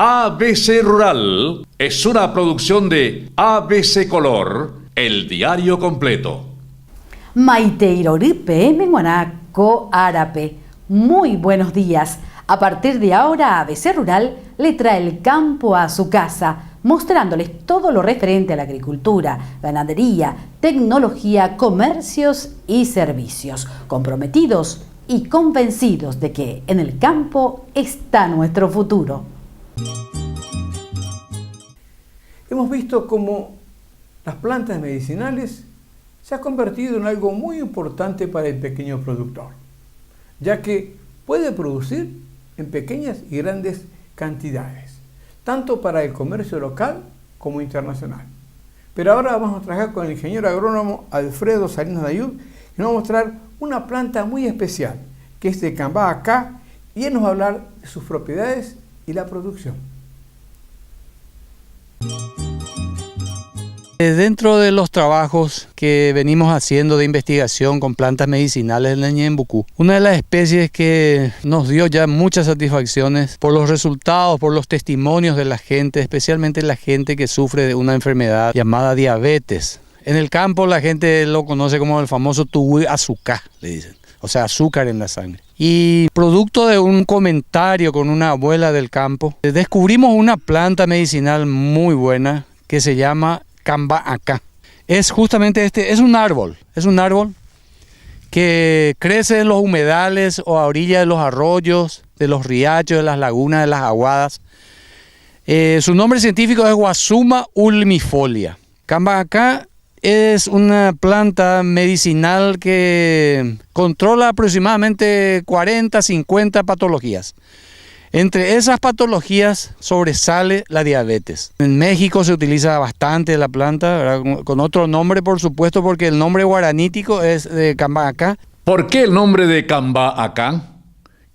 ABC Rural es una producción de ABC Color, el diario completo. Maiteiroripe, Menguanaco, Árape. Muy buenos días. A partir de ahora, ABC Rural le trae el campo a su casa, mostrándoles todo lo referente a la agricultura, ganadería, tecnología, comercios y servicios, comprometidos y convencidos de que en el campo está nuestro futuro. Hemos visto cómo las plantas medicinales se han convertido en algo muy importante para el pequeño productor, ya que puede producir en pequeñas y grandes cantidades, tanto para el comercio local como internacional. Pero ahora vamos a trabajar con el ingeniero agrónomo Alfredo Salinas Dayud y nos va a mostrar una planta muy especial, que es de Cambá Acá, y él nos va a hablar de sus propiedades y la producción. Dentro de los trabajos que venimos haciendo de investigación con plantas medicinales en el Ñembucú, una de las especies que nos dio ya muchas satisfacciones por los resultados, por los testimonios de la gente, especialmente la gente que sufre de una enfermedad llamada diabetes. En el campo la gente lo conoce como el famoso tugui azúcar, le dicen, o sea, azúcar en la sangre. Y producto de un comentario con una abuela del campo, descubrimos una planta medicinal muy buena que se llama Cambá Acá. Es justamente es un árbol que crece en los humedales o a orillas de los arroyos, de los riachos, de las lagunas, de las aguadas. Su nombre científico es Guasuma ulmifolia. Cambá Acá es una planta medicinal que controla aproximadamente 40-50 patologías. Entre esas patologías sobresale la diabetes. En México se utiliza bastante la planta, ¿verdad? Con otro nombre, por supuesto, porque el nombre guaranítico es de Cambá Acá. ¿Por qué el nombre de Cambá Acá?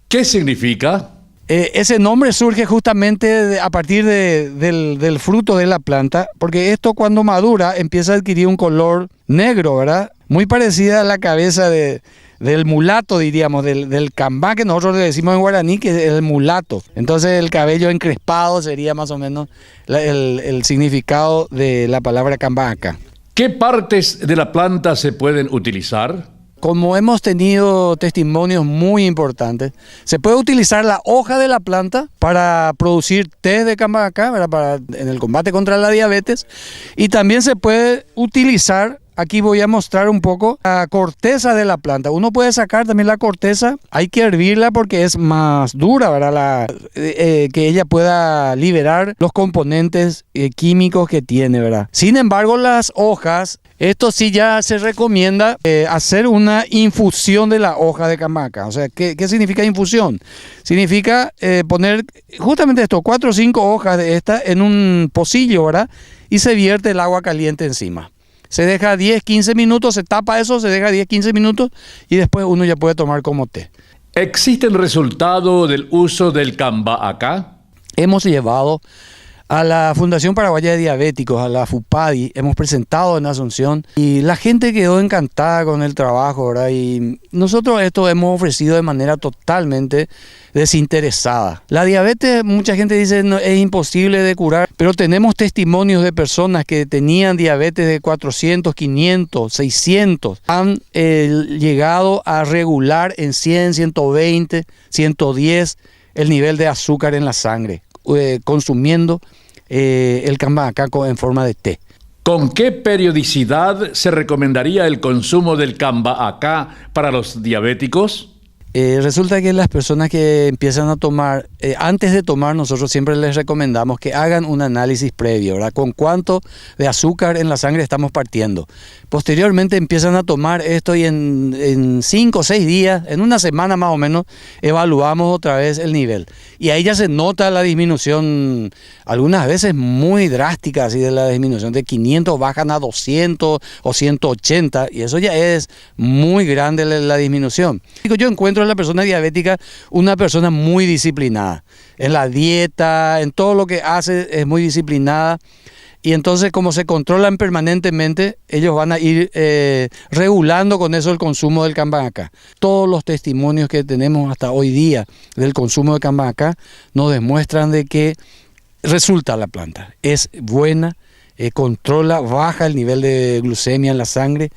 ¿Qué significa? Ese nombre surge justamente a partir del fruto de la planta, porque esto cuando madura empieza a adquirir un color negro, ¿verdad? Muy parecida a la cabeza del mulato, diríamos, del cambá, que nosotros le decimos en guaraní, que es el mulato. Entonces el cabello encrespado sería más o menos el significado de la palabra cambá acá. ¿Qué partes de la planta se pueden utilizar? Como hemos tenido testimonios muy importantes, se puede utilizar la hoja de la planta para producir té de cambá acá, en el combate contra la diabetes, y también se puede utilizar. Aquí voy a mostrar un poco la corteza de la planta. Uno puede sacar también la corteza, hay que hervirla porque es más dura, ¿verdad? Que ella pueda liberar los componentes químicos que tiene, ¿verdad? Sin embargo, las hojas, esto sí ya se recomienda hacer una infusión de la hoja de cambá acá. O sea, ¿qué significa infusión? Significa poner justamente esto, 4 o 5 hojas de esta en un pocillo, ¿verdad? Y se vierte el agua caliente encima. Se deja 10-15 minutos, se tapa eso, se deja 10-15 minutos y después uno ya puede tomar como té. ¿Existe el resultado del uso del Cambá Acá? Hemos llevado a la Fundación Paraguaya de Diabéticos, a la FUPADI, hemos presentado en Asunción y la gente quedó encantada con el trabajo, ¿verdad? Y nosotros esto hemos ofrecido de manera totalmente desinteresada. La diabetes, mucha gente dice, no, es imposible de curar, pero tenemos testimonios de personas que tenían diabetes de 400, 500, 600, han llegado a regular en 100, 120, 110 el nivel de azúcar en la sangre, consumiendo el cambá acá en forma de té. ¿Con qué periodicidad se recomendaría el consumo del Cambá Acá para los diabéticos? Resulta que las personas que empiezan a tomar, antes de tomar nosotros siempre les recomendamos que hagan un análisis previo, ¿verdad? Con cuánto de azúcar en la sangre estamos partiendo. Posteriormente empiezan a tomar esto y en 5 o 6 días, en una semana más o menos, evaluamos otra vez el nivel. Y ahí ya se nota la disminución, algunas veces muy drástica, así de la disminución de 500 bajan a 200 o 180 y eso ya es muy grande la disminución. Yo encuentro en la persona diabética una persona muy disciplinada. En la dieta, en todo lo que hace es muy disciplinada. Y entonces como se controlan permanentemente, ellos van a ir regulando con eso el consumo del cambá acá. Todos los testimonios que tenemos hasta hoy día del consumo de cambá acá nos demuestran de que resulta la planta. Es buena, controla, baja el nivel de glucemia en la sangre,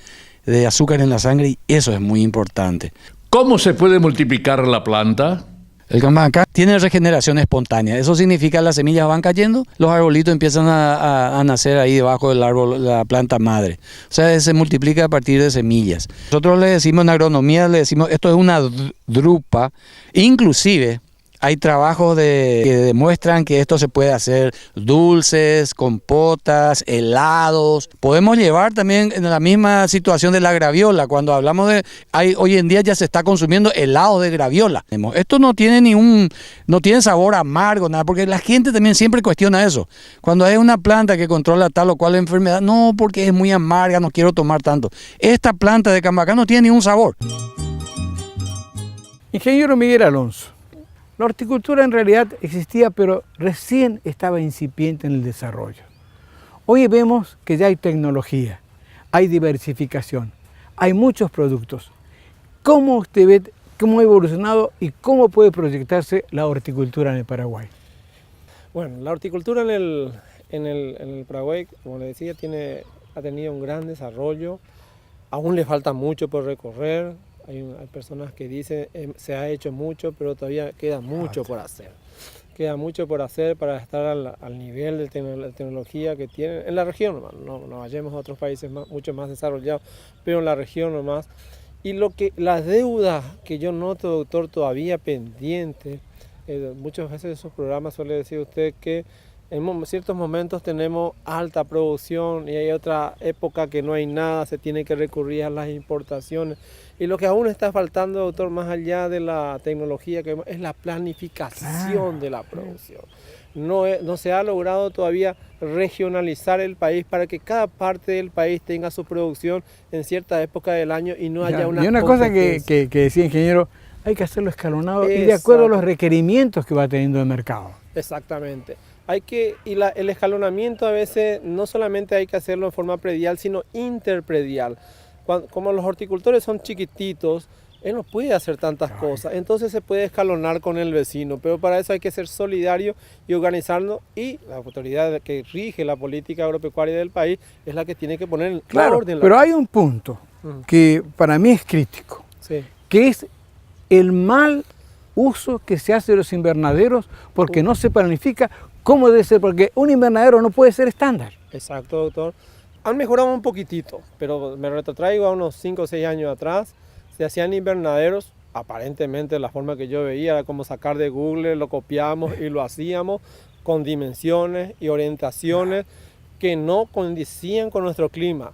de azúcar en la sangre, y eso es muy importante. ¿Cómo se puede multiplicar la planta? El Cambacá tiene regeneración espontánea. Eso significa que las semillas van cayendo, los arbolitos empiezan a nacer ahí debajo del árbol, la planta madre. O sea, se multiplica a partir de semillas. Nosotros le decimos en agronomía, esto es una drupa. Inclusive hay trabajos que demuestran que esto se puede hacer dulces, compotas, helados. Podemos llevar también en la misma situación de la graviola. Cuando hablamos hoy en día ya se está consumiendo helado de graviola. Esto no tiene sabor amargo, nada, porque la gente también siempre cuestiona eso. Cuando hay una planta que controla tal o cual enfermedad, no, porque es muy amarga, no quiero tomar tanto. Esta planta de Cambacá no tiene ningún sabor. Ingeniero Miguel Alonso, la horticultura en realidad existía, pero recién estaba incipiente en el desarrollo. Hoy vemos que ya hay tecnología, hay diversificación, hay muchos productos. ¿Cómo usted ve cómo ha evolucionado y cómo puede proyectarse la horticultura en el Paraguay? Bueno, la horticultura en el Paraguay, como le decía, ha tenido un gran desarrollo. Aún le falta mucho por recorrer. Hay personas que dicen se ha hecho mucho, pero todavía queda mucho por hacer. Queda mucho por hacer para estar al nivel de tecnología que tienen en la región nomás. No vayamos a otros países mucho más desarrollados, pero en la región nomás. Y las deudas que yo noto, doctor, todavía pendientes, muchas veces en esos programas suele decir usted que en ciertos momentos tenemos alta producción y hay otra época que no hay nada, se tiene que recurrir a las importaciones. Y lo que aún está faltando, doctor, más allá de la tecnología, que es la planificación de la producción. No se ha logrado todavía regionalizar el país para que cada parte del país tenga su producción en cierta época del año y no haya una Y una cosa que decía ingeniero, hay que hacerlo escalonado y de acuerdo a los requerimientos que va teniendo el mercado. Exactamente. El escalonamiento a veces no solamente hay que hacerlo en forma predial, sino interpredial. Como los horticultores son chiquititos, él no puede hacer tantas cosas, entonces se puede escalonar con el vecino, pero para eso hay que ser solidario y organizarnos, y la autoridad que rige la política agropecuaria del país es la que tiene que poner en orden. Pero hay un punto que para mí es crítico, que es el mal uso que se hace de los invernaderos porque no se planifica cómo debe ser, porque un invernadero no puede ser estándar. Exacto, doctor. Han mejorado un poquitito, pero me retrotraigo a unos 5 o 6 años atrás. Se hacían invernaderos, aparentemente la forma que yo veía era como sacar de Google, lo copiamos y lo hacíamos con dimensiones y orientaciones que no condicían con nuestro clima.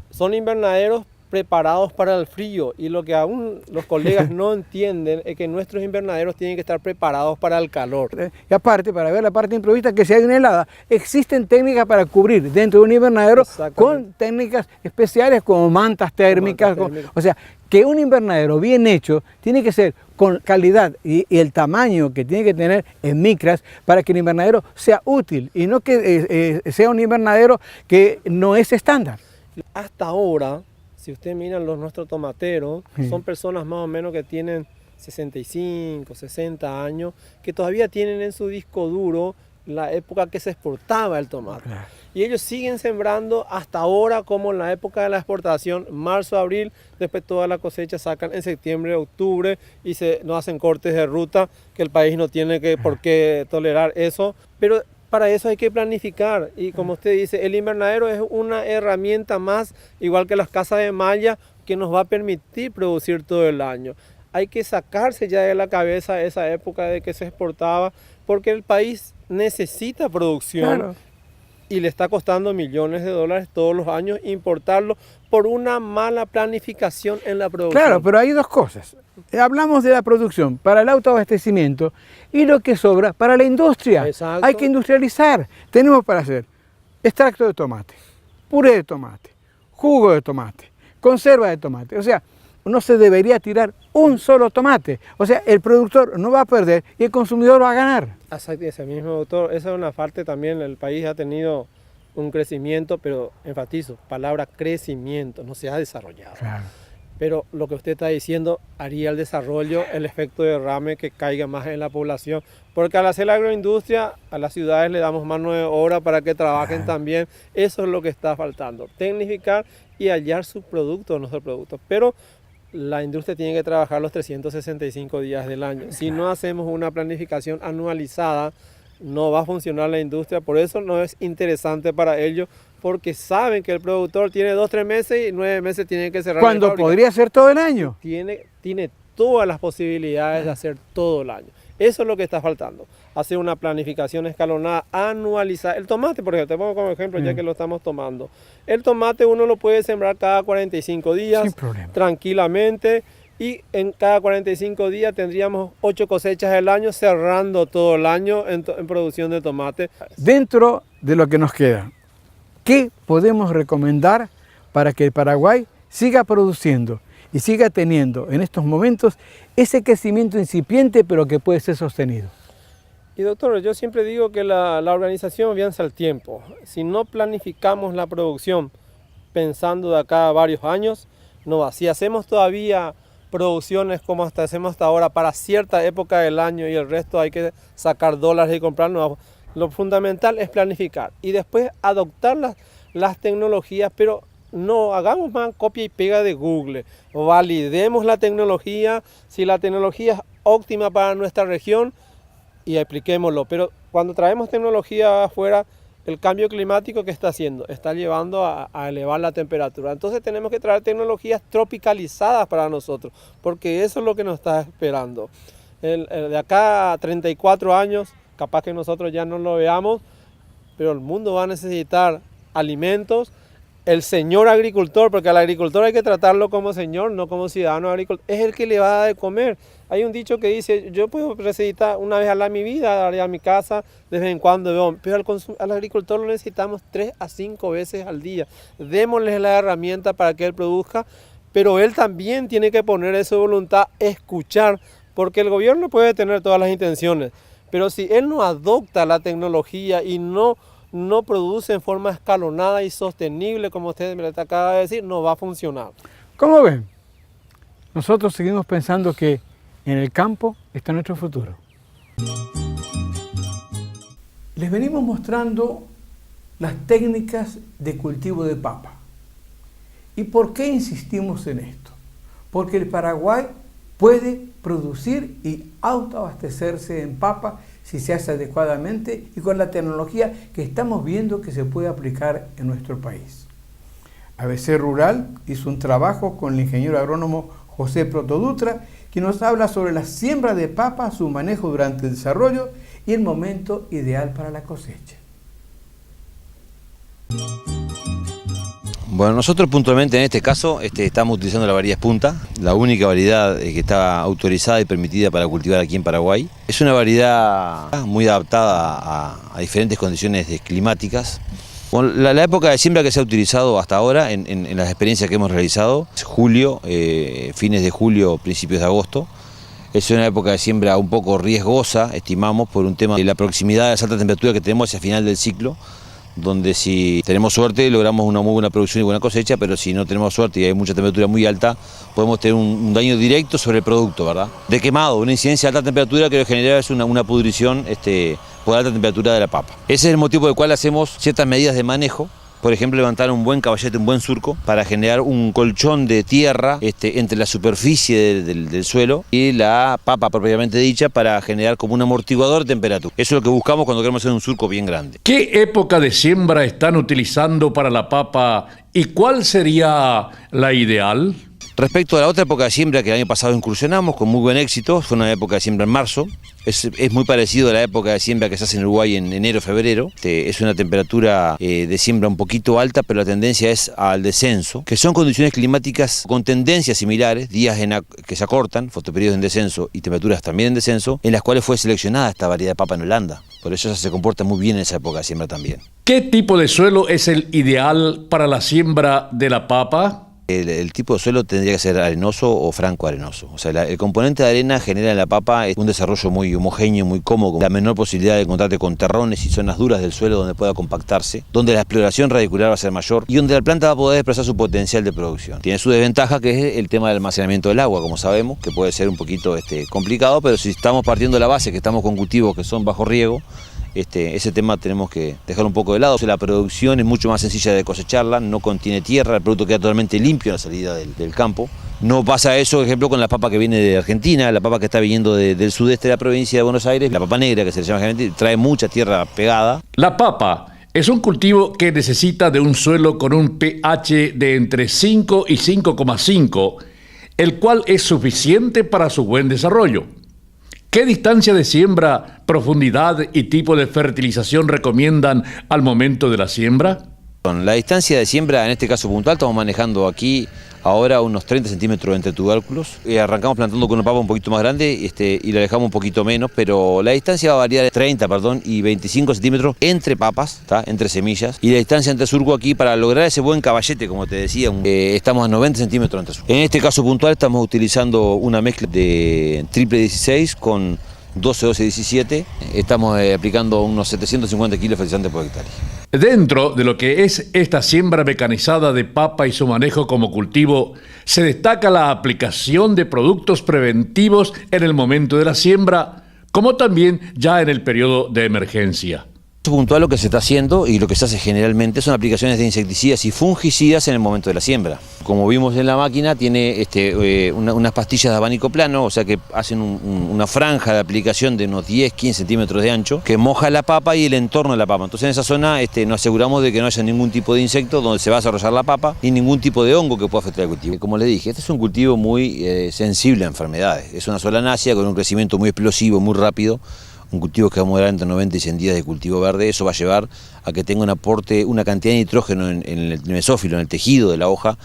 Son invernaderos preparados para el frío, y lo que aún los colegas no entienden es que nuestros invernaderos tienen que estar preparados para el calor. Y aparte, para ver la parte improvista, que si hay una helada, existen técnicas para cubrir dentro de un invernadero con técnicas especiales como mantas térmicas. O sea, que un invernadero bien hecho tiene que ser con calidad y el tamaño que tiene que tener en micras para que el invernadero sea útil y no que sea un invernadero que no es estándar. Hasta ahora, si usted mira nuestros tomateros, son personas más o menos que tienen 65, 60 años, que todavía tienen en su disco duro la época que se exportaba el tomate. Y ellos siguen sembrando hasta ahora, como en la época de la exportación, marzo, abril, después toda la cosecha sacan en septiembre, octubre, y no hacen cortes de ruta, que el país no tiene por qué tolerar eso. Pero para eso hay que planificar, y como usted dice, el invernadero es una herramienta más, igual que las casas de malla, que nos va a permitir producir todo el año. Hay que sacarse ya de la cabeza esa época de que se exportaba, porque el país necesita producción y le está costando millones de dólares todos los años importarlo por una mala planificación en la producción. Claro, pero hay dos cosas. Hablamos de la producción para el autoabastecimiento y lo que sobra para la industria. Exacto. Hay que industrializar. Tenemos para hacer extracto de tomate, puré de tomate, jugo de tomate, conserva de tomate. O sea, no se debería tirar un solo tomate. O sea, el productor no va a perder y el consumidor va a ganar. Exacto, ese mismo, doctor. Esa es una parte también. El país ha tenido un crecimiento, pero enfatizo, palabra crecimiento, no se ha desarrollado. pero lo que usted está diciendo haría el desarrollo, el efecto de derrame que caiga más en la población, porque al hacer la agroindustria a las ciudades le damos mano de obra para que trabajen también. Eso es lo que está faltando, tecnificar y hallar sus productos, nuestros productos, pero la industria tiene que trabajar los 365 días del año. Si no hacemos una planificación anualizada, no va a funcionar la industria. Por eso no es interesante para ellos, porque saben que el productor tiene 2-3 meses y 9 meses tiene que cerrar. Cuando podría ser todo el año. Tiene todas las posibilidades de hacer todo el año. Eso es lo que está faltando. Hacer una planificación escalonada, anualizada. El tomate, por ejemplo, te pongo como ejemplo ya que lo estamos tomando. El tomate uno lo puede sembrar cada 45 días, sin problema, tranquilamente. Y en cada 45 días tendríamos 8 cosechas del año, cerrando todo el año en producción de tomate. Dentro de lo que nos queda, ¿qué podemos recomendar para que el Paraguay siga produciendo y siga teniendo en estos momentos ese crecimiento incipiente, pero que puede ser sostenido? Y doctor, yo siempre digo que la organización avanza al tiempo. Si no planificamos la producción pensando de acá a varios años, no va. Si hacemos todavía producciones como hacemos hasta ahora para cierta época del año y el resto hay que sacar dólares y comprar, no, lo fundamental es planificar y después adoptar las tecnologías, pero no hagamos más copia y pega de Google. Validemos la tecnología, si la tecnología es óptima para nuestra región, y apliquémoslo. Pero cuando traemos tecnología afuera, el cambio climático que está haciendo, está llevando a elevar la temperatura. Entonces tenemos que traer tecnologías tropicalizadas para nosotros, porque eso es lo que nos está esperando. De acá a 34 años, capaz que nosotros ya no lo veamos, pero el mundo va a necesitar alimentos. El señor agricultor, porque al agricultor hay que tratarlo como señor, no como ciudadano agricultor, es el que le va a dar de comer. Hay un dicho que dice, yo puedo necesitar una vez al año mi vida, a mi casa, de vez en cuando, pero al agricultor lo necesitamos 3 a 5 veces al día. Démosle la herramienta para que él produzca, pero él también tiene que poner eso de voluntad, escuchar, porque el gobierno puede tener todas las intenciones, pero si él no adopta la tecnología y no produce en forma escalonada y sostenible, como usted me acaba de decir, no va a funcionar. ¿Cómo ven? Nosotros seguimos pensando que en el campo está nuestro futuro. Les venimos mostrando las técnicas de cultivo de papa. ¿Y por qué insistimos en esto? Porque el Paraguay puede producir y autoabastecerse en papa si se hace adecuadamente y con la tecnología que estamos viendo que se puede aplicar en nuestro país. ABC Rural hizo un trabajo con el ingeniero agrónomo José Protodutra, quien nos habla sobre la siembra de papa, su manejo durante el desarrollo y el momento ideal para la cosecha. Bueno, nosotros puntualmente en este caso estamos utilizando la variedad Punta, la única variedad que está autorizada y permitida para cultivar aquí en Paraguay. Es una variedad muy adaptada a diferentes condiciones climáticas. Bueno, la época de siembra que se ha utilizado hasta ahora, en las experiencias que hemos realizado, es julio, fines de julio, principios de agosto. Es una época de siembra un poco riesgosa, estimamos, por un tema de la proximidad de las altas temperaturas que tenemos hacia final del ciclo, donde si tenemos suerte logramos una muy buena producción y buena cosecha, pero si no tenemos suerte y hay mucha temperatura muy alta, podemos tener un daño directo sobre el producto, ¿verdad? De quemado, una incidencia de alta temperatura que lo que genera es una pudrición por alta temperatura de la papa. Ese es el motivo por el cual hacemos ciertas medidas de manejo. Por ejemplo, levantar un buen caballete, un buen surco, para generar un colchón de tierra entre la superficie del suelo y la papa propiamente dicha, para generar como un amortiguador de temperatura. Eso es lo que buscamos cuando queremos hacer un surco bien grande. ¿Qué época de siembra están utilizando para la papa y cuál sería la ideal? Respecto a la otra época de siembra que el año pasado incursionamos con muy buen éxito, fue una época de siembra en marzo. Es muy parecido a la época de siembra que se hace en Uruguay en enero, febrero. Es una temperatura de siembra un poquito alta, pero la tendencia es al descenso, que son condiciones climáticas con tendencias similares, días que se acortan, fotoperiodos en descenso y temperaturas también en descenso, en las cuales fue seleccionada esta variedad de papa en Holanda. Por eso se comporta muy bien en esa época de siembra también. ¿Qué tipo de suelo es el ideal para la siembra de la papa? El tipo de suelo tendría que ser arenoso o franco arenoso. O sea, el componente de arena genera en la papa un desarrollo muy homogéneo, muy cómodo, la menor posibilidad de encontrarte con terrones y zonas duras del suelo donde pueda compactarse, donde la exploración radicular va a ser mayor y donde la planta va a poder expresar su potencial de producción. Tiene su desventaja, que es el tema del almacenamiento del agua, como sabemos, que puede ser un poquito complicado, pero si estamos partiendo de la base que estamos con cultivos que son bajo riego, ese tema tenemos que dejar un poco de lado. La producción es mucho más sencilla de cosecharla, no contiene tierra, el producto queda totalmente limpio a la salida del campo. No pasa eso, por ejemplo, con la papa que viene de Argentina, la papa que está viniendo del sudeste de la provincia de Buenos Aires, la papa negra, que se le llama generalmente, trae mucha tierra pegada. La papa es un cultivo que necesita de un suelo con un pH de entre 5 y 5,5, el cual es suficiente para su buen desarrollo. ¿Qué distancia de siembra, profundidad y tipo de fertilización recomiendan al momento de la siembra? La distancia de siembra, en este caso puntual, estamos manejando aquí ahora unos 30 centímetros entre tubérculos. Arrancamos plantando con una papa un poquito más grande y la dejamos un poquito menos, pero la distancia va a variar de 30 y 25 centímetros entre papas, entre semillas. Y la distancia entre surco aquí, para lograr ese buen caballete, como te decía, estamos a 90 centímetros entre surco. En este caso puntual estamos utilizando una mezcla de triple 16 con 12-12-17. Estamos aplicando unos 750 kilos de fertilizante por hectárea. Dentro de lo que es esta siembra mecanizada de papa y su manejo como cultivo, se destaca la aplicación de productos preventivos en el momento de la siembra, como también ya en el periodo de emergencia. Puntual lo que se está haciendo y lo que se hace generalmente son aplicaciones de insecticidas y fungicidas en el momento de la siembra. Como vimos en la máquina, tiene unas pastillas de abanico plano, o sea que hacen una franja de aplicación de unos 10-15 centímetros de ancho que moja la papa y el entorno de la papa. Entonces en esa zona nos aseguramos de que no haya ningún tipo de insecto donde se va a desarrollar la papa ni ningún tipo de hongo que pueda afectar el cultivo. Como le dije, este es un cultivo muy sensible a enfermedades. Es una solanácea con un crecimiento muy explosivo, muy rápido. Un cultivo que va a durar entre 90 y 100 días de cultivo verde. Eso va a llevar a que tenga un aporte, una cantidad de nitrógeno en el mesófilo, en el tejido de la hoja,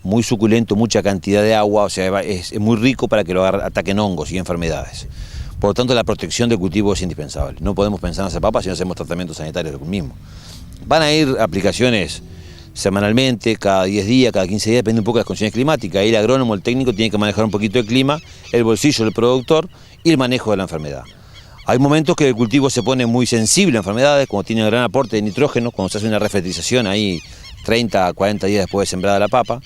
muy suculento, mucha cantidad de agua, o sea, es muy rico para que lo ataquen hongos y enfermedades. Por lo tanto, la protección del cultivo es indispensable. No podemos pensar en hacer papas si no hacemos tratamientos sanitarios del mismo. Van a ir aplicaciones semanalmente, cada 10 días, cada 15 días, depende un poco de las condiciones climáticas. Ahí el agrónomo, el técnico, tiene que manejar un poquito el clima, el bolsillo del productor y el manejo de la enfermedad. Hay momentos que el cultivo se pone muy sensible a enfermedades, cuando tiene un gran aporte de nitrógeno, cuando se hace una refertilización ahí 30 a 40 días después de sembrada la papa.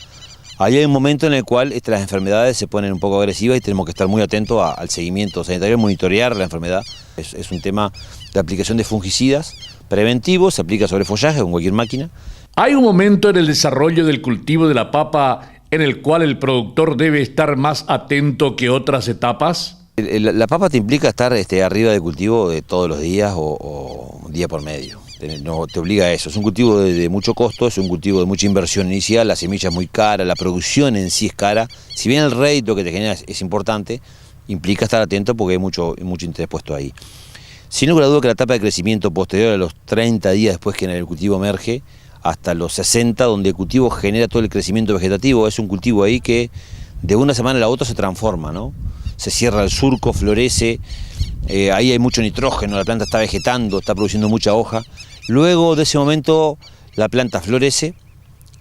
Ahí hay un momento en el cual las enfermedades se ponen un poco agresivas y tenemos que estar muy atentos al seguimiento sanitario, monitorear la enfermedad. Es un tema de aplicación de fungicidas preventivos, se aplica sobre follaje con cualquier máquina. ¿Hay un momento en el desarrollo del cultivo de la papa en el cual el productor debe estar más atento que otras etapas? La papa te implica estar arriba del cultivo de todos los días o día por medio. No, te obliga a eso. Es un cultivo de mucho costo, es un cultivo de mucha inversión inicial, la semilla es muy cara, la producción en sí es cara. Si bien el rédito que te genera es importante, implica estar atento porque hay mucho interés puesto ahí. Sin lugar a duda que la etapa de crecimiento posterior a los 30 días después que el cultivo emerge, hasta los 60, donde el cultivo genera todo el crecimiento vegetativo, es un cultivo ahí que de una semana a la otra se transforma, ¿no? Se cierra el surco, florece, ahí hay mucho nitrógeno, la planta está vegetando, está produciendo mucha hoja. Luego de ese momento la planta florece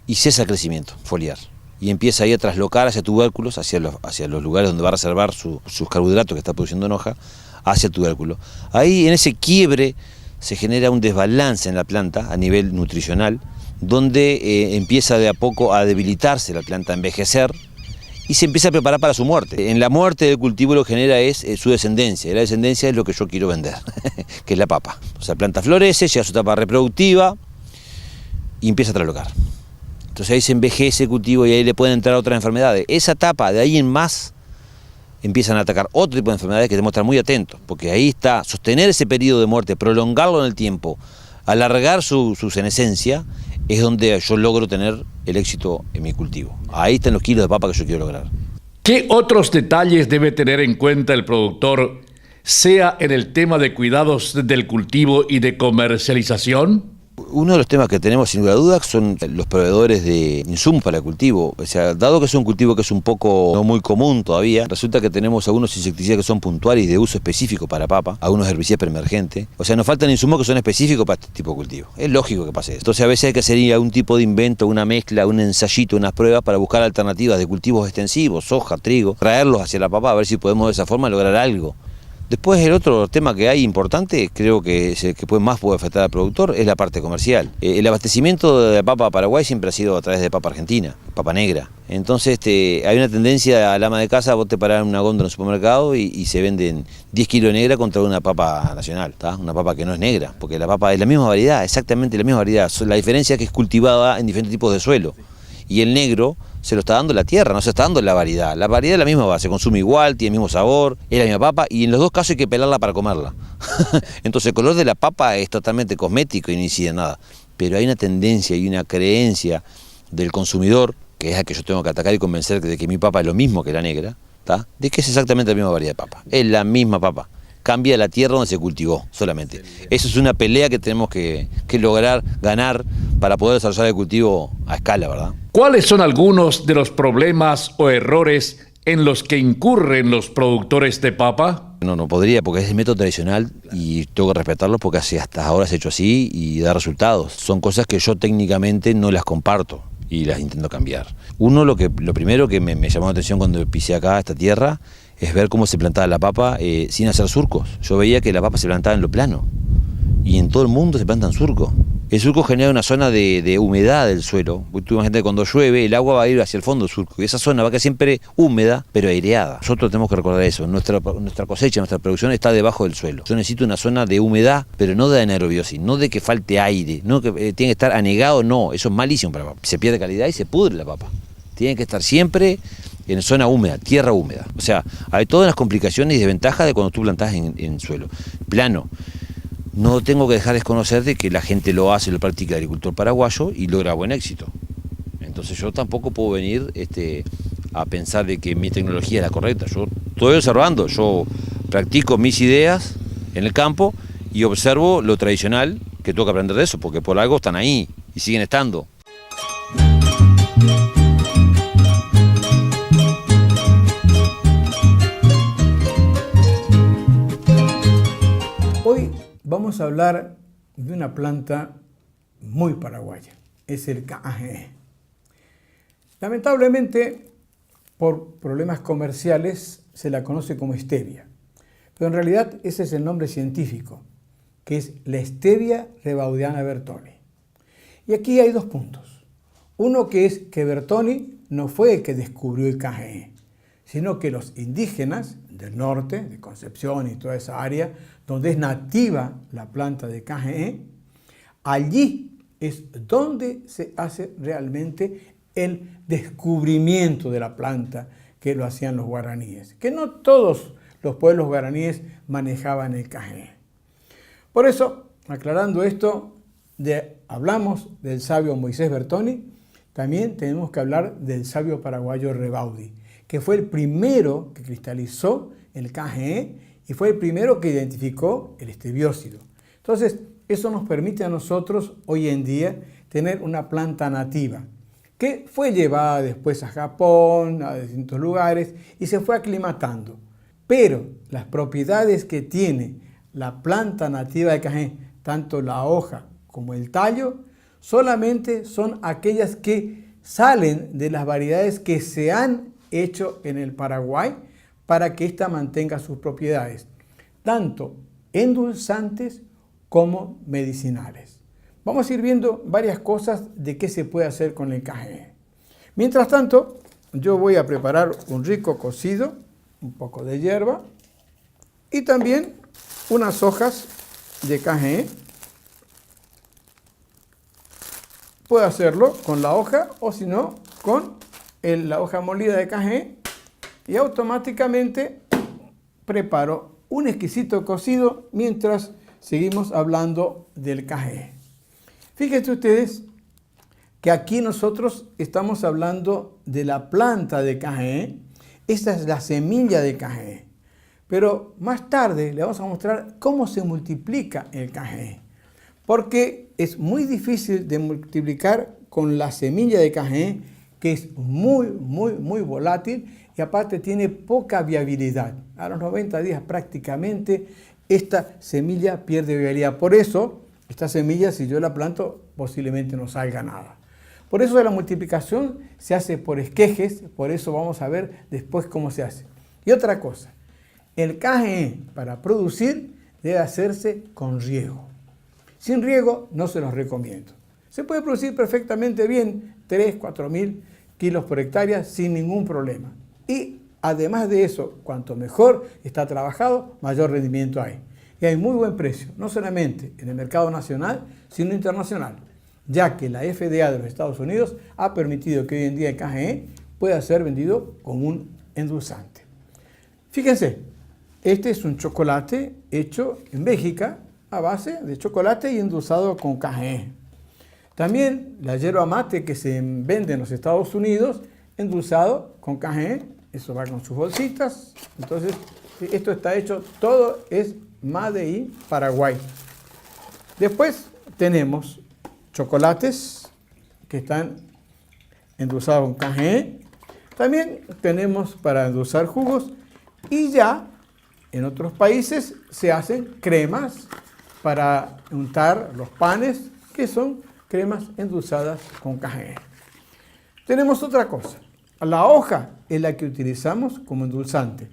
y cesa el crecimiento foliar. Y empieza ahí a traslocar hacia tubérculos, hacia los lugares donde va a reservar sus carbohidratos que está produciendo en hoja, hacia el tubérculo. Ahí en ese quiebre se genera un desbalance en la planta a nivel nutricional, donde empieza de a poco a debilitarse la planta, a envejecer, y se empieza a preparar para su muerte. En la muerte del cultivo lo que genera es su descendencia, y la descendencia es lo que yo quiero vender, que es la papa. O sea, la planta florece, llega a su etapa reproductiva y empieza a traslocar. Entonces ahí se envejece el cultivo y ahí le pueden entrar otras enfermedades. Esa etapa, de ahí en más, empiezan a atacar otro tipo de enfermedades que tenemos que estar muy atentos, porque ahí está, sostener ese periodo de muerte, prolongarlo en el tiempo, alargar su senescencia, es donde yo logro tener el éxito en mi cultivo. Ahí están los kilos de papa que yo quiero lograr. ¿Qué otros detalles debe tener en cuenta el productor, sea en el tema de cuidados del cultivo y de comercialización? Uno de los temas que tenemos sin lugar a dudas son los proveedores de insumos para el cultivo. O sea, dado que es un cultivo que es un poco no muy común todavía, resulta que tenemos algunos insecticidas que son puntuales y de uso específico para papa, algunos herbicidas preemergentes. O sea, nos faltan insumos que son específicos para este tipo de cultivo. Es lógico que pase eso. Entonces a veces hay que hacer algún tipo de invento, una mezcla, un ensayito, unas pruebas para buscar alternativas de cultivos extensivos, soja, trigo, traerlos hacia la papa a ver si podemos de esa forma lograr algo. Después el otro tema que hay importante, creo que es el que más puede afectar al productor, es la parte comercial. El abastecimiento de la papa a Paraguay siempre ha sido a través de papa argentina, papa negra. Entonces hay una tendencia al ama de casa, vos te parás en una góndola en el supermercado y se venden 10 kilos de negra contra una papa nacional, ¿tá? Una papa que no es negra, porque la papa es la misma variedad, exactamente la misma variedad. La diferencia es que es cultivada en diferentes tipos de suelo. Y el negro se lo está dando la tierra, no se está dando la variedad. La variedad es la misma, se consume igual, tiene el mismo sabor, es la misma papa y en los dos casos hay que pelarla para comerla. Entonces el color de la papa es totalmente cosmético y no incide en nada. Pero hay una tendencia y una creencia del consumidor, que es la que yo tengo que atacar y convencer de que mi papa es lo mismo que la negra, ¿tá? De que es exactamente la misma variedad de papa. Es la misma papa. Cambia la tierra donde se cultivó solamente. Eso es una pelea que tenemos que lograr ganar para poder desarrollar el cultivo a escala, ¿verdad? ¿Cuáles son algunos de los problemas o errores en los que incurren los productores de papa? No podría, porque es el método tradicional y tengo que respetarlo porque hasta ahora se ha hecho así y da resultados. Son cosas que yo técnicamente no las comparto y las intento cambiar. Lo primero que me llamó la atención cuando pisé acá esta tierra es ver cómo se plantaba la papa sin hacer surcos. Yo veía que la papa se plantaba en lo plano y en todo el mundo se plantan surcos. El surco genera una zona de humedad del suelo. Tú imagínate que cuando llueve el agua va a ir hacia el fondo del surco y esa zona va a quedar siempre húmeda pero aireada. Nosotros tenemos que recordar eso. Nuestra cosecha, nuestra producción está debajo del suelo. Yo necesito una zona de humedad, pero no de anaerobiosis, no de que falte aire, no que tiene que estar anegado, no. Eso es malísimo para la papa. Se pierde calidad y se pudre la papa. Tiene que estar siempre en zona húmeda, tierra húmeda. O sea, hay todas las complicaciones y desventajas de cuando tú plantás en suelo plano. No tengo que dejar desconocer de que la gente lo hace, lo practica el agricultor paraguayo y logra buen éxito. Entonces yo tampoco puedo venir a pensar de que mi tecnología es la correcta. Yo estoy observando, yo practico mis ideas en el campo y observo lo tradicional, que tengo que aprender de eso, porque por algo están ahí y siguen estando. Hoy vamos a hablar de una planta muy paraguaya, es el cajé. Lamentablemente, por problemas comerciales, se la conoce como stevia, pero en realidad ese es el nombre científico, que es la Stevia rebaudiana bertoni. Y aquí hay dos puntos. Uno que es que Bertoni no fue el que descubrió el cajé, sino que los indígenas del norte, de Concepción y toda esa área, donde es nativa la planta de cajé, allí es donde se hace realmente el descubrimiento de la planta que lo hacían los guaraníes, que no todos los pueblos guaraníes manejaban el cajé. Por eso, aclarando esto, hablamos del sabio Moisés Bertoni, también tenemos que hablar del sabio paraguayo Rebaudi, que fue el primero que cristalizó el cajé y fue el primero que identificó el estebiócido. Entonces, eso nos permite a nosotros hoy en día tener una planta nativa que fue llevada después a Japón, a distintos lugares y se fue aclimatando. Pero las propiedades que tiene la planta nativa de cajé, tanto la hoja como el tallo, solamente son aquellas que salen de las variedades que se han hecho en el Paraguay para que ésta mantenga sus propiedades, tanto endulzantes como medicinales. Vamos a ir viendo varias cosas de qué se puede hacer con el cajé. Mientras tanto, yo voy a preparar un rico cocido, un poco de hierba y también unas hojas de cajé. Puedo hacerlo con la hoja o si no, con la hoja molida de cajé y automáticamente preparo un exquisito cocido mientras seguimos hablando del cajé. Fíjense ustedes que aquí nosotros estamos hablando de la planta de cajé. Esta es la semilla de cajé. Pero más tarde le vamos a mostrar cómo se multiplica el cajé. Porque es muy difícil de multiplicar con la semilla de cajé, que es muy volátil y aparte tiene poca viabilidad. A los 90 días prácticamente esta semilla pierde viabilidad. Por eso, esta semilla, si yo la planto, posiblemente no salga nada. Por eso la multiplicación se hace por esquejes, por eso vamos a ver después cómo se hace. Y otra cosa, el KGE para producir debe hacerse con riego. Sin riego no se los recomiendo. Se puede producir perfectamente bien 3.000-4.000 kilos por hectárea sin ningún problema. Y además de eso, cuanto mejor está trabajado, mayor rendimiento hay. Y hay muy buen precio, no solamente en el mercado nacional, sino internacional, ya que la FDA de los Estados Unidos ha permitido que hoy en día el KGE pueda ser vendido como un endulzante. Fíjense, este es un chocolate hecho en Bélgica a base de chocolate y endulzado con KGE. También la yerba mate que se vende en los Estados Unidos, endulzado con KGE, eso va con sus bolsitas. Entonces, esto está hecho, todo es Made in Paraguay. Después tenemos chocolates que están endulzados con KGE. También tenemos para endulzar jugos y ya en otros países se hacen cremas para untar los panes, que son cremas endulzadas con KGE. Tenemos otra cosa. La hoja es la que utilizamos como endulzante.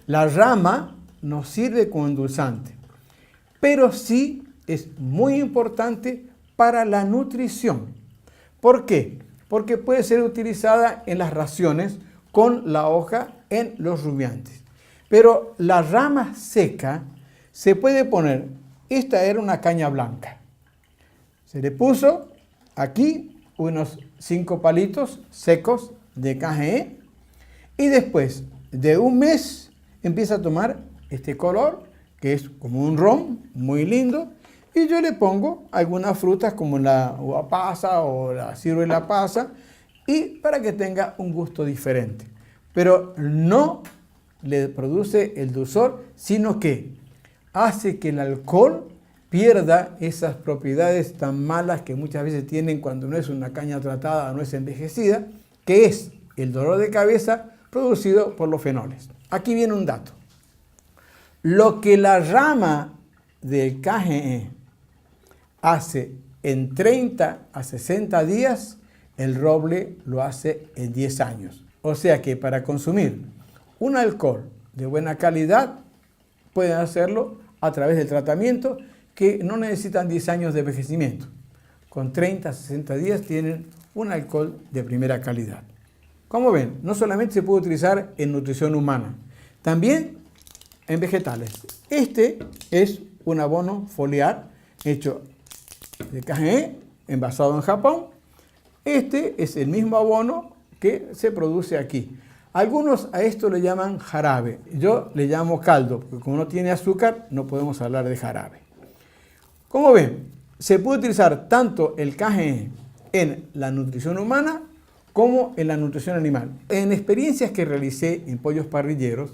La rama nos sirve como endulzante, pero sí es muy importante para la nutrición. ¿Por qué? Porque puede ser utilizada en las raciones con la hoja en los rumiantes. Pero la rama seca se puede poner, esta era una caña blanca. Se le puso aquí unos 5 palitos secos de KGE y después de un mes empieza a tomar este color que es como un ron muy lindo y yo le pongo algunas frutas como la uva pasa o la ciruela pasa y para que tenga un gusto diferente. Pero no le produce el dulzor, sino que hace que el alcohol pierda esas propiedades tan malas que muchas veces tienen cuando no es una caña tratada, no es envejecida, que es el dolor de cabeza producido por los fenoles. Aquí viene un dato. Lo que la rama del KGE hace en 30 a 60 días, el roble lo hace en 10 años. O sea que para consumir un alcohol de buena calidad, pueden hacerlo a través del tratamiento que no necesitan 10 años de envejecimiento. Con 30 a 60 días tienen un alcohol de primera calidad. Como ven, no solamente se puede utilizar en nutrición humana, también en vegetales. Este es un abono foliar hecho de KGE, envasado en Japón. Este es el mismo abono que se produce aquí. Algunos a esto le llaman jarabe, yo le llamo caldo, porque como no tiene azúcar, no podemos hablar de jarabe. Como ven, se puede utilizar tanto el KGE en la nutrición humana como en la nutrición animal. En experiencias que realicé en pollos parrilleros,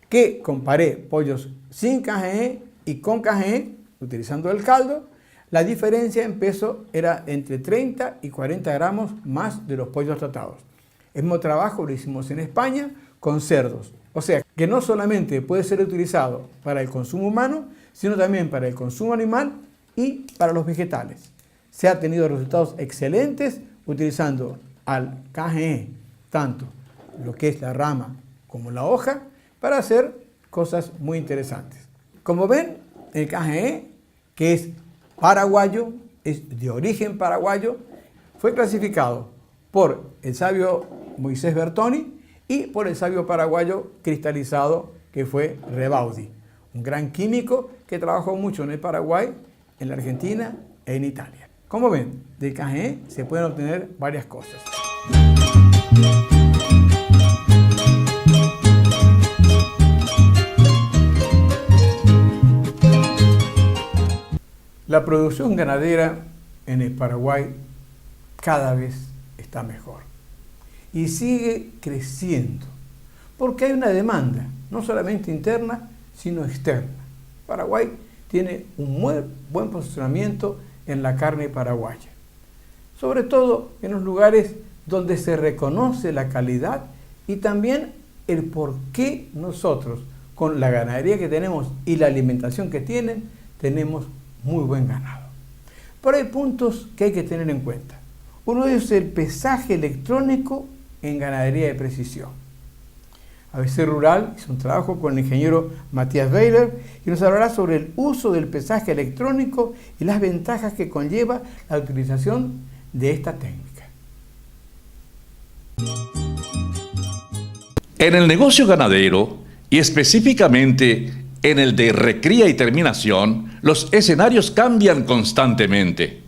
que comparé pollos sin KGE y con KGE, utilizando el caldo, la diferencia en peso era entre 30 y 40 gramos más de los pollos tratados. El mismo trabajo lo hicimos en España con cerdos. O sea, que no solamente puede ser utilizado para el consumo humano, sino también para el consumo animal y para los vegetales. Se han tenido resultados excelentes utilizando al KGE, tanto lo que es la rama como la hoja, para hacer cosas muy interesantes. Como ven, el KGE, que es paraguayo, es de origen paraguayo, fue clasificado por el sabio Moisés Bertoni y por el sabio paraguayo cristalizado que fue Rebaudi, un gran químico que trabajó mucho en el Paraguay, en la Argentina e en Italia. Como ven, del KGE se pueden obtener varias cosas. La producción ganadera en el Paraguay cada vez está mejor y sigue creciendo porque hay una demanda, no solamente interna, sino externa. Paraguay tiene un muy buen posicionamiento en la carne paraguaya, sobre todo en los lugares donde se reconoce la calidad y también el por qué nosotros, con la ganadería que tenemos y la alimentación que tienen, tenemos muy buen ganado. Pero hay puntos que hay que tener en cuenta. Uno de ellos es el pesaje electrónico en ganadería de precisión. ABC Rural hizo un trabajo con el ingeniero Matías Weiler y nos hablará sobre el uso del pesaje electrónico y las ventajas que conlleva la utilización de esta técnica. En el negocio ganadero, y específicamente en el de recría y terminación, los escenarios cambian constantemente.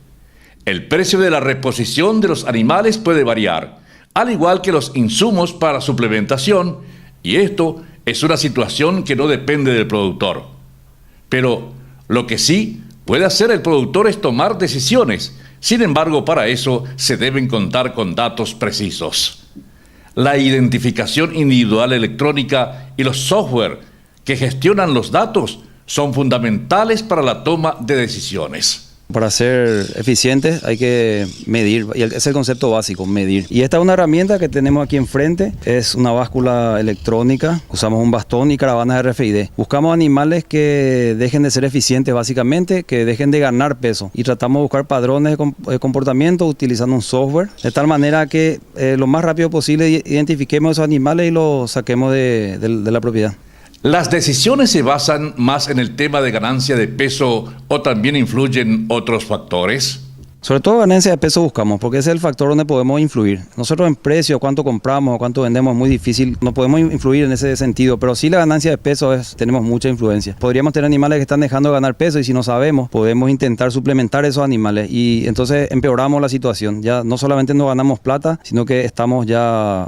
El precio de la reposición de los animales puede variar, al igual que los insumos para suplementación, y esto es una situación que no depende del productor. Pero lo que sí puede hacer el productor es tomar decisiones. Sin embargo, para eso se deben contar con datos precisos. La identificación individual electrónica y los software que gestionan los datos son fundamentales para la toma de decisiones. Para ser eficientes hay que medir, y es el concepto básico, medir. Y esta es una herramienta que tenemos aquí enfrente, es una báscula electrónica, usamos un bastón y caravanas RFID. Buscamos animales que dejen de ser eficientes básicamente, que dejen de ganar peso, y tratamos de buscar padrones de comportamiento utilizando un software, de tal manera que lo más rápido posible identifiquemos esos animales y los saquemos de la propiedad. ¿Las decisiones se basan más en el tema de ganancia de peso o también influyen otros factores? Sobre todo ganancia de peso buscamos, porque ese es el factor donde podemos influir. Nosotros en precio, cuánto compramos o cuánto vendemos es muy difícil, no podemos influir en ese sentido, pero sí la ganancia de peso tenemos mucha influencia. Podríamos tener animales que están dejando de ganar peso y si no sabemos, podemos intentar suplementar esos animales y entonces empeoramos la situación. Ya no solamente no ganamos plata, sino que estamos ya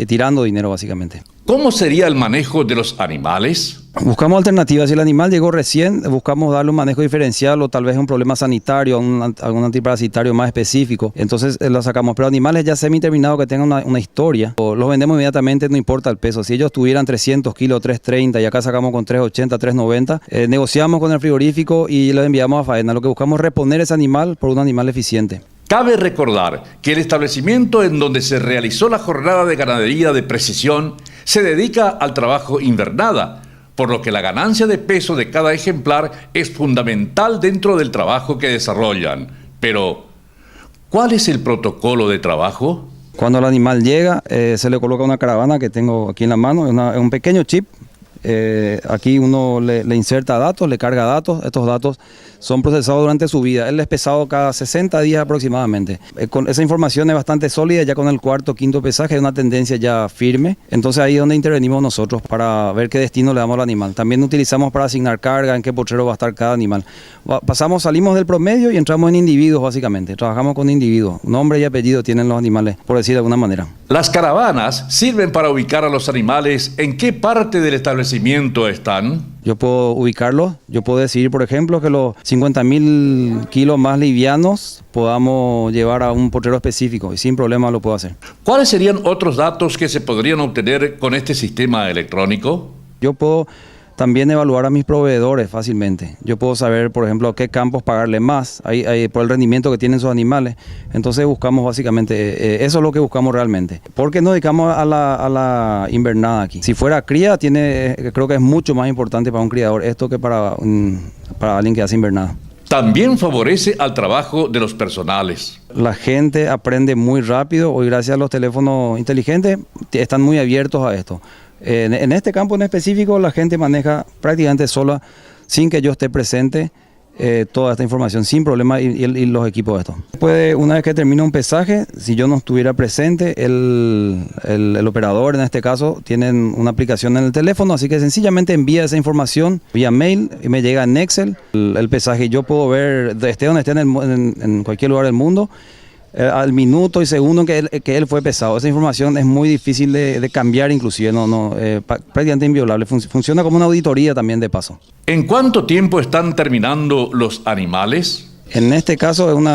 tirando dinero básicamente. ¿Cómo sería el manejo de los animales? Buscamos alternativas. Si el animal llegó recién, buscamos darle un manejo diferencial o tal vez un problema sanitario, algún antiparasitario más específico. Entonces lo sacamos. Pero animales ya semi-terminados que tengan una historia, los vendemos inmediatamente, no importa el peso. Si ellos tuvieran 300 kilos, 330 y acá sacamos con 380, 390, negociamos con el frigorífico y lo enviamos a faena. Lo que buscamos es reponer ese animal por un animal eficiente. Cabe recordar que el establecimiento en donde se realizó la jornada de ganadería de precisión se dedica al trabajo invernada, por lo que la ganancia de peso de cada ejemplar es fundamental dentro del trabajo que desarrollan. Pero, ¿cuál es el protocolo de trabajo? Cuando el animal llega, se le coloca una caravana que tengo aquí en la mano, es un pequeño chip. Aquí uno le inserta datos, le carga datos, estos datos son procesados durante su vida. Él es pesado cada 60 días aproximadamente. Con esa información es bastante sólida, ya con el cuarto, quinto pesaje, es una tendencia ya firme. Entonces ahí es donde intervenimos nosotros para ver qué destino le damos al animal. También utilizamos para asignar carga, en qué potrero va a estar cada animal. Salimos del promedio y entramos en individuos básicamente. Trabajamos con individuos. Nombre y apellido tienen los animales, por decir de alguna manera. Las caravanas sirven para ubicar a los animales. ¿En qué parte del establecimiento están? Yo puedo ubicarlos, yo puedo decidir, por ejemplo, que los 50.000 kilos más livianos podamos llevar a un potrero específico y sin problema lo puedo hacer. ¿Cuáles serían otros datos que se podrían obtener con este sistema electrónico? Yo puedo también evaluar a mis proveedores fácilmente. Yo puedo saber, por ejemplo, a qué campos pagarle más por el rendimiento que tienen sus animales. Entonces buscamos básicamente, eso es lo que buscamos realmente. Porque nos dedicamos a la invernada aquí. Si fuera cría, creo que es mucho más importante para un criador esto que para alguien que hace invernada. También favorece al trabajo de los personales. La gente aprende muy rápido. Hoy gracias a los teléfonos inteligentes están muy abiertos a esto. En este campo en específico la gente maneja prácticamente sola, sin que yo esté presente, toda esta información sin problema y los equipos de esto. Una vez que termina un pesaje, si yo no estuviera presente, el operador en este caso tiene una aplicación en el teléfono, así que sencillamente envía esa información vía mail y me llega en Excel el pesaje. Yo puedo ver, esté donde esté en cualquier lugar del mundo, al minuto y segundo que él fue pesado. Esa información es muy difícil de cambiar inclusive, prácticamente inviolable. Funciona como una auditoría también de paso. ¿En cuánto tiempo están terminando los animales? En este caso es un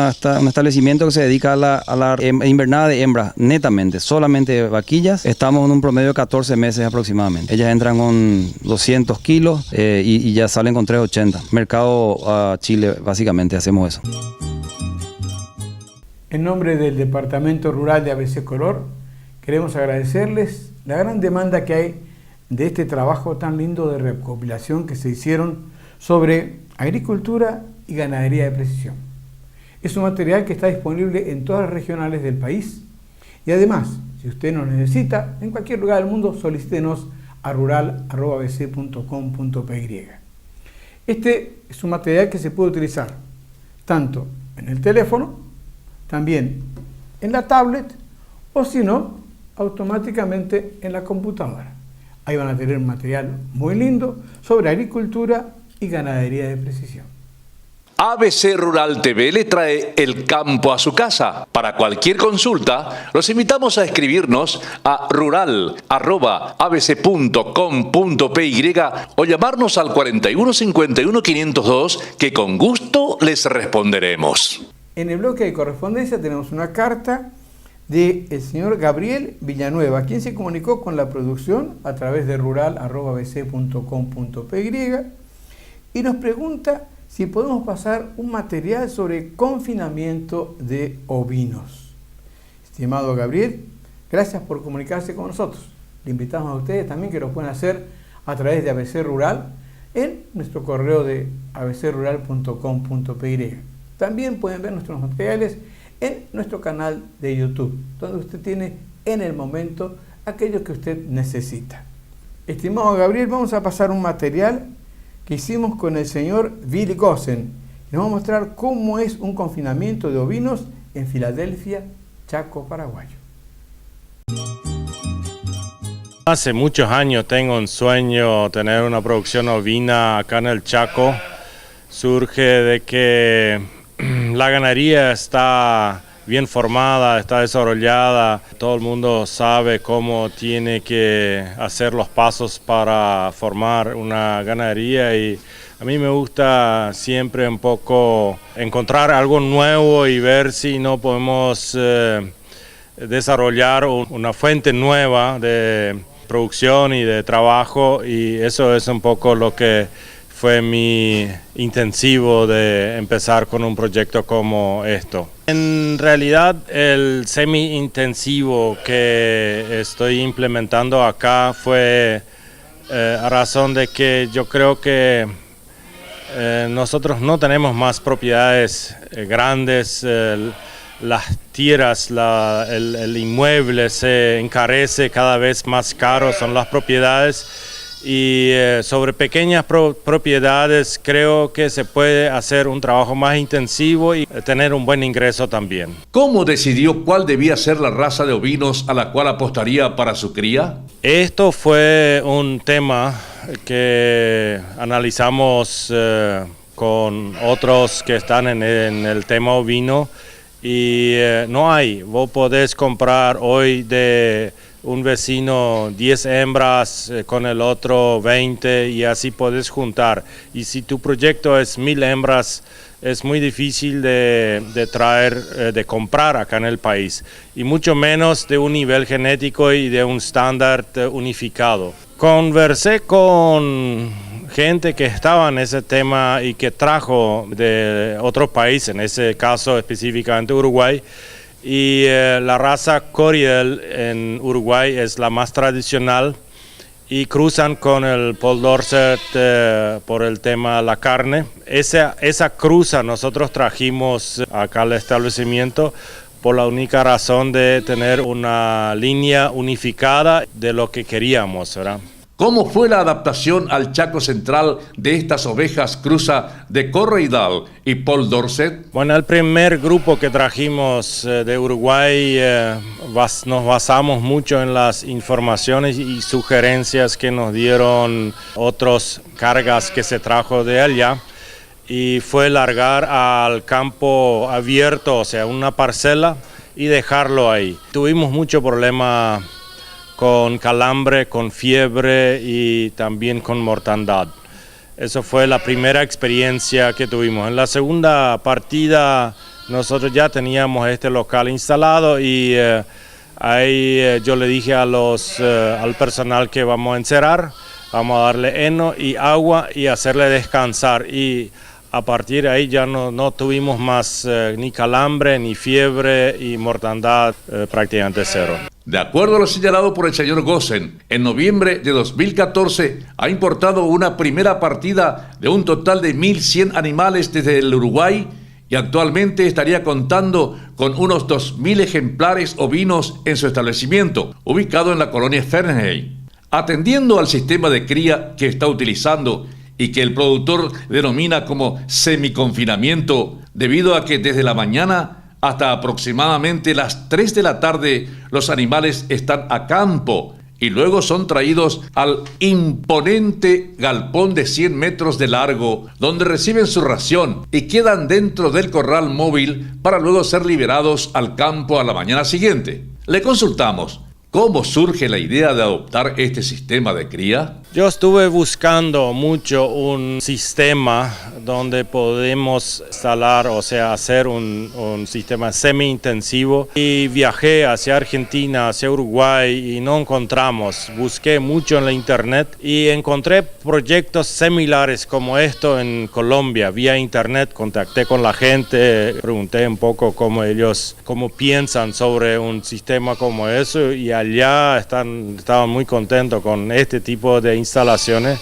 establecimiento que se dedica a la invernada de hembras netamente, solamente vaquillas. Estamos en un promedio de 14 meses aproximadamente. Ellas entran con 200 kilos y ya salen con 380. Mercado a Chile básicamente hacemos eso. En nombre del Departamento Rural de ABC Color, queremos agradecerles la gran demanda que hay de este trabajo tan lindo de recopilación que se hicieron sobre agricultura y ganadería de precisión. Es un material que está disponible en todas las regionales del país y además, si usted nos necesita, en cualquier lugar del mundo, solicítenos a rural@abc.com.py. Este es un material que se puede utilizar tanto en el teléfono, también en la tablet o si no, automáticamente en la computadora. Ahí van a tener un material muy lindo sobre agricultura y ganadería de precisión. ABC Rural TV le trae el campo a su casa. Para cualquier consulta, los invitamos a escribirnos a rural@abc.com.py o llamarnos al 41 51 502 que con gusto les responderemos. En el bloque de correspondencia tenemos una carta del señor Gabriel Villanueva, quien se comunicó con la producción a través de rural@abc.com.py y nos pregunta si podemos pasar un material sobre confinamiento de ovinos. Estimado Gabriel, gracias por comunicarse con nosotros. Le invitamos a ustedes también que lo puedan hacer a través de ABC Rural en nuestro correo de abcrural.com.py. También pueden ver nuestros materiales en nuestro canal de YouTube, donde usted tiene en el momento aquello que usted necesita. Estimado Gabriel, vamos a pasar un material que hicimos con el señor Billy Gossen. Nos va a mostrar cómo es un confinamiento de ovinos en Filadelfia, Chaco, paraguayo. Hace muchos años tengo un sueño tener una producción ovina acá en el Chaco. Surge de que la ganadería está bien formada, está desarrollada, todo el mundo sabe cómo tiene que hacer los pasos para formar una ganadería y a mí me gusta siempre un poco encontrar algo nuevo y ver si no podemos desarrollar una fuente nueva de producción y de trabajo y eso es un poco lo que fue mi intensivo de empezar con un proyecto como esto. En realidad el semi-intensivo que estoy implementando acá fue a razón de que yo creo que nosotros no tenemos más propiedades grandes, las tierras, el inmueble se encarece cada vez más caro, son las propiedades. Y sobre pequeñas propiedades creo que se puede hacer un trabajo más intensivo y tener un buen ingreso también. ¿Cómo decidió cuál debía ser la raza de ovinos a la cual apostaría para su cría? Esto fue un tema que analizamos con otros que están en el tema ovino y no hay. Vos podés comprar hoy de un vecino 10 hembras, con el otro 20 y así puedes juntar. Y si tu proyecto es 1000 hembras, es muy difícil de traer, de comprar acá en el país. Y mucho menos de un nivel genético y de un estándar unificado. Conversé con gente que estaba en ese tema y que trajo de otros países, en ese caso específicamente Uruguay. Y la raza Corriedale en Uruguay es la más tradicional y cruzan con el Poll Dorset por el tema de la carne. Esa cruza nosotros trajimos acá al establecimiento por la única razón de tener una línea unificada de lo que queríamos, ¿verdad? ¿Cómo fue la adaptación al Chaco Central de estas ovejas cruza de Corriedale y Poll Dorset? Bueno, el primer grupo que trajimos de Uruguay nos basamos mucho en las informaciones y sugerencias que nos dieron otros cargas que se trajo de allá y fue largar al campo abierto, o sea, una parcela y dejarlo ahí. Tuvimos mucho problema con calambre, con fiebre y también con mortandad. Eso fue la primera experiencia que tuvimos. En la segunda partida nosotros ya teníamos este local instalado y ahí yo le dije al personal que vamos a encerar, vamos a darle heno y agua y hacerle descansar. Y A partir de ahí ya no tuvimos más ni calambre, ni fiebre y mortandad prácticamente cero. De acuerdo a lo señalado por el señor Gossen, en noviembre de 2014 ha importado una primera partida de un total de 1.100 animales desde el Uruguay y actualmente estaría contando con unos 2.000 ejemplares ovinos en su establecimiento, ubicado en la colonia Ferney. Atendiendo al sistema de cría que está utilizando y que el productor denomina como semiconfinamiento, debido a que desde la mañana hasta aproximadamente las 3 de la tarde los animales están a campo y luego son traídos al imponente galpón de 100 metros de largo, donde reciben su ración y quedan dentro del corral móvil para luego ser liberados al campo a la mañana siguiente. Le consultamos cómo surge la idea de adoptar este sistema de cría. Yo estuve buscando mucho un sistema donde podemos instalar, o sea, hacer un sistema semi-intensivo, y viajé hacia Argentina, hacia Uruguay y no encontramos. Busqué mucho en la internet y encontré proyectos similares como esto en Colombia. Vía internet contacté con la gente, pregunté un poco cómo piensan sobre un sistema como eso, y allá estaban muy contentos con este tipo de instalaciones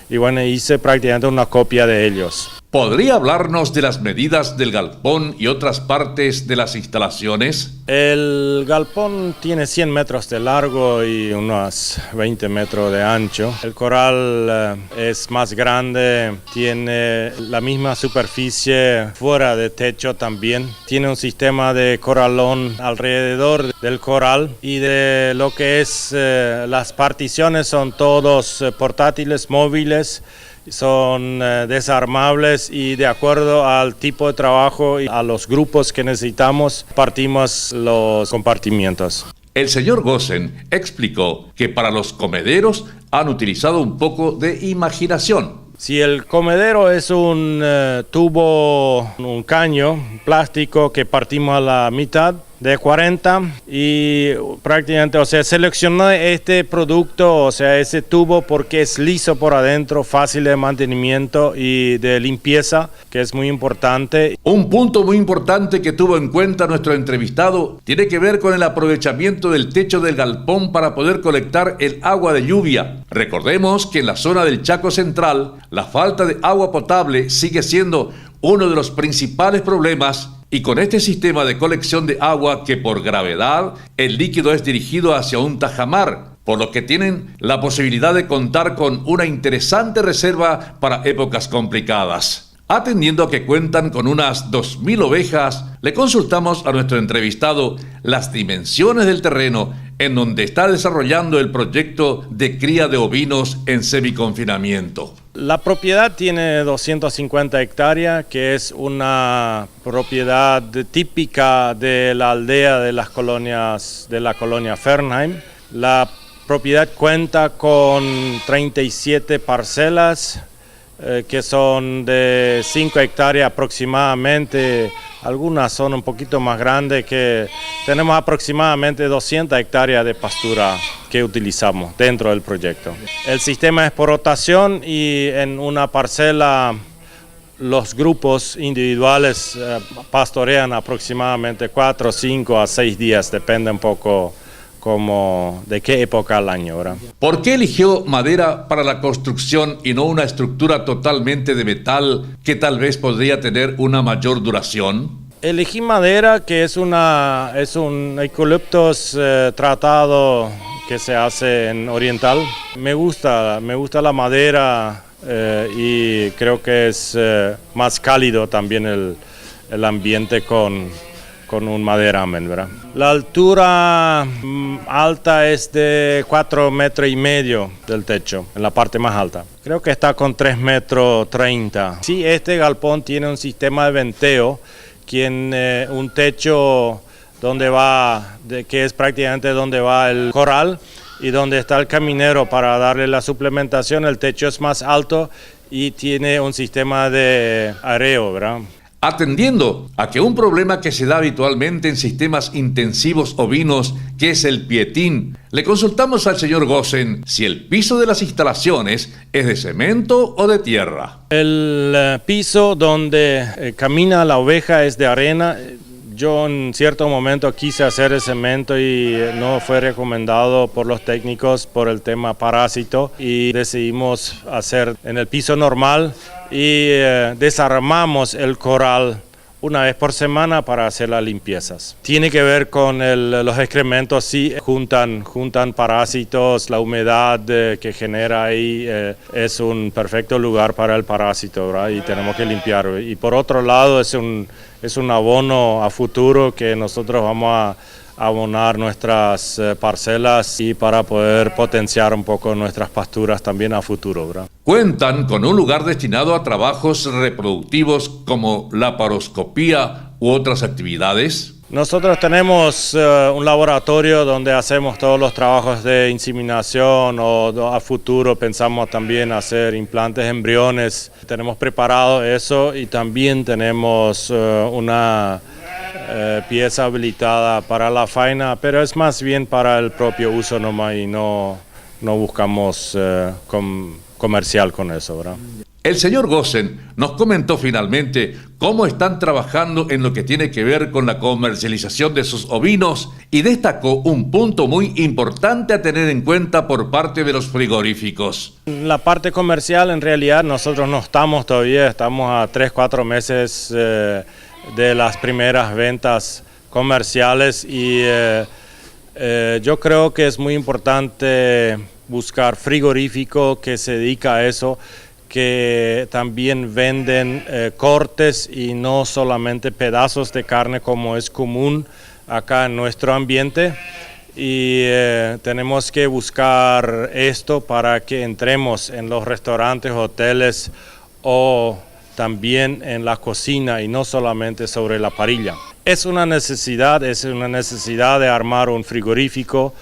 y bueno, hice prácticamente una copia de ellos. ¿Podría hablarnos de las medidas del galpón y otras partes de las instalaciones? El galpón tiene 100 metros de largo y unos 20 metros de ancho. El corral es más grande, tiene la misma superficie fuera de techo también. Tiene un sistema de corralón alrededor del corral y de lo que es las particiones son todos portátiles, móviles. Son desarmables y de acuerdo al tipo de trabajo y a los grupos que necesitamos, partimos los compartimientos. El señor Gossen explicó que para los comederos han utilizado un poco de imaginación. Si el comedero es un tubo, un caño plástico que partimos a la mitad de 40 y prácticamente, o sea, seleccioné este producto, o sea, ese tubo porque es liso por adentro, fácil de mantenimiento y de limpieza, que es muy importante. Un punto muy importante que tuvo en cuenta nuestro entrevistado tiene que ver con el aprovechamiento del techo del galpón para poder colectar el agua de lluvia. Recordemos que en la zona del Chaco Central, la falta de agua potable sigue siendo uno de los principales problemas. Y con este sistema de colección de agua que por gravedad el líquido es dirigido hacia un tajamar, por lo que tienen la posibilidad de contar con una interesante reserva para épocas complicadas. Atendiendo a que cuentan con unas 2.000 ovejas, le consultamos a nuestro entrevistado las dimensiones del terreno en donde está desarrollando el proyecto de cría de ovinos en semiconfinamiento. La propiedad tiene 250 hectáreas, que es una propiedad típica de la aldea de las colonias de la colonia Fernheim. La propiedad cuenta con 37 parcelas que son de 5 hectáreas aproximadamente. Algunas son un poquito más grandes, que tenemos aproximadamente 200 hectáreas de pastura que utilizamos dentro del proyecto. El sistema es por rotación y en una parcela los grupos individuales pastorean aproximadamente 4, 5 a 6 días, depende un poco de qué época del año, ¿verdad? ¿Por qué eligió madera para la construcción y no una estructura totalmente de metal que tal vez podría tener una mayor duración? Elegí madera, que es un eucaliptus tratado que se hace en oriental. Me gusta la madera y creo que es más cálido también el ambiente con un maderamen, ¿verdad? La altura alta es de 4,5 metros del techo, en la parte más alta. Creo que está con 3,30 metros. Sí, este galpón tiene un sistema de venteo, un techo que es prácticamente donde va el corral y donde está el caminero para darle la suplementación. El techo es más alto y tiene un sistema de areo, ¿verdad? Atendiendo a que un problema que se da habitualmente en sistemas intensivos ovinos, que es el pietín, le consultamos al señor Gossen si el piso de las instalaciones es de cemento o de tierra. El piso donde camina la oveja es de arena. Yo en cierto momento quise hacer de cemento y no fue recomendado por los técnicos por el tema parásito y decidimos hacer en el piso normal y desarmamos el corral una vez por semana para hacer las limpiezas. Tiene que ver con los excrementos, sí, juntan parásitos, la humedad que genera ahí es un perfecto lugar para el parásito, ¿verdad? Y tenemos que limpiar. Y por otro lado es un abono a futuro que nosotros vamos a abonar nuestras parcelas y para poder potenciar un poco nuestras pasturas también a futuro, ¿verdad? Cuentan con un lugar destinado a trabajos reproductivos como la paroscopía u otras actividades. Nosotros tenemos un laboratorio donde hacemos todos los trabajos de inseminación o a futuro pensamos también hacer implantes de embriones. Tenemos preparado eso y también tenemos una pieza habilitada para la faena, pero es más bien para el propio uso nomás y no buscamos comercial con eso, ¿verdad? El señor Gossen nos comentó finalmente cómo están trabajando en lo que tiene que ver con la comercialización de sus ovinos y destacó un punto muy importante a tener en cuenta por parte de los frigoríficos. La parte comercial en realidad nosotros no estamos todavía, estamos a 3-4 meses de las primeras ventas comerciales y yo creo que es muy importante buscar frigorífico que se dedica a eso, que también venden cortes y no solamente pedazos de carne como es común acá en nuestro ambiente y tenemos que buscar esto para que entremos en los restaurantes, hoteles o también en la cocina y no solamente sobre la parrilla. Es una necesidad de armar un frigorífico.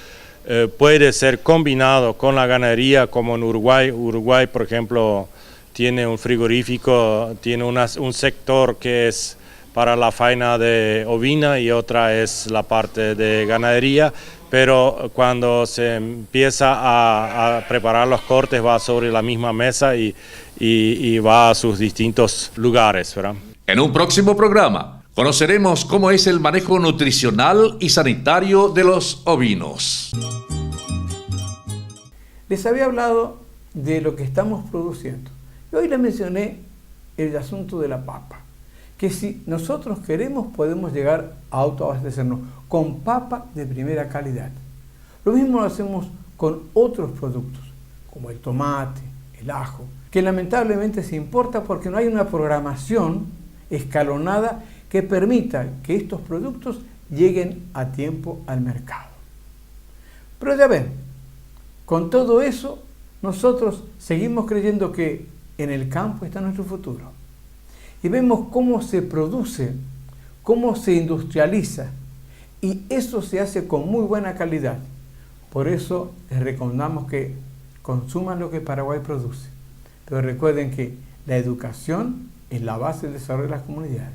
Puede ser combinado con la ganadería como en Uruguay. Uruguay, por ejemplo, tiene un frigorífico, tiene un sector que es para la faena de ovina y otra es la parte de ganadería, pero cuando se empieza a preparar los cortes va sobre la misma mesa y va a sus distintos lugares, ¿verdad? En un próximo programa conoceremos cómo es el manejo nutricional y sanitario de los ovinos. Les había hablado de lo que estamos produciendo. Y hoy les mencioné el asunto de la papa. Que si nosotros queremos podemos llegar a autoabastecernos con papa de primera calidad. Lo mismo lo hacemos con otros productos, como el tomate, el ajo, que lamentablemente se importa porque no hay una programación escalonada que permita que estos productos lleguen a tiempo al mercado. Pero ya ven, con todo eso, nosotros seguimos creyendo que en el campo está nuestro futuro. Y vemos cómo se produce, cómo se industrializa, y eso se hace con muy buena calidad. Por eso les recomendamos que consuman lo que Paraguay produce. Pero recuerden que la educación es la base del desarrollo de las comunidades.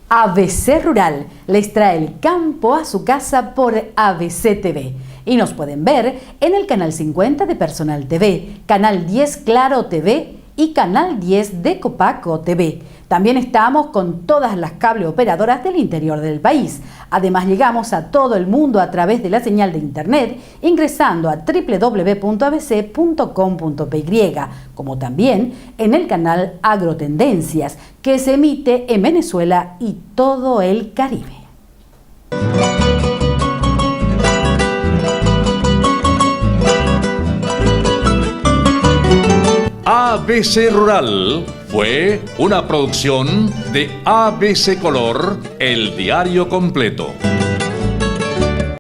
ABC Rural les trae el campo a su casa por ABC TV. Y nos pueden ver en el canal 50 de Personal TV, canal 10 Claro TV y canal 10 de Copaco TV. También estamos con todas las cable operadoras del interior del país. Además llegamos a todo el mundo a través de la señal de internet ingresando a www.abc.com.py, como también en el canal Agrotendencias, que se emite en Venezuela y todo el Caribe. ABC Rural fue una producción de ABC Color, el diario completo.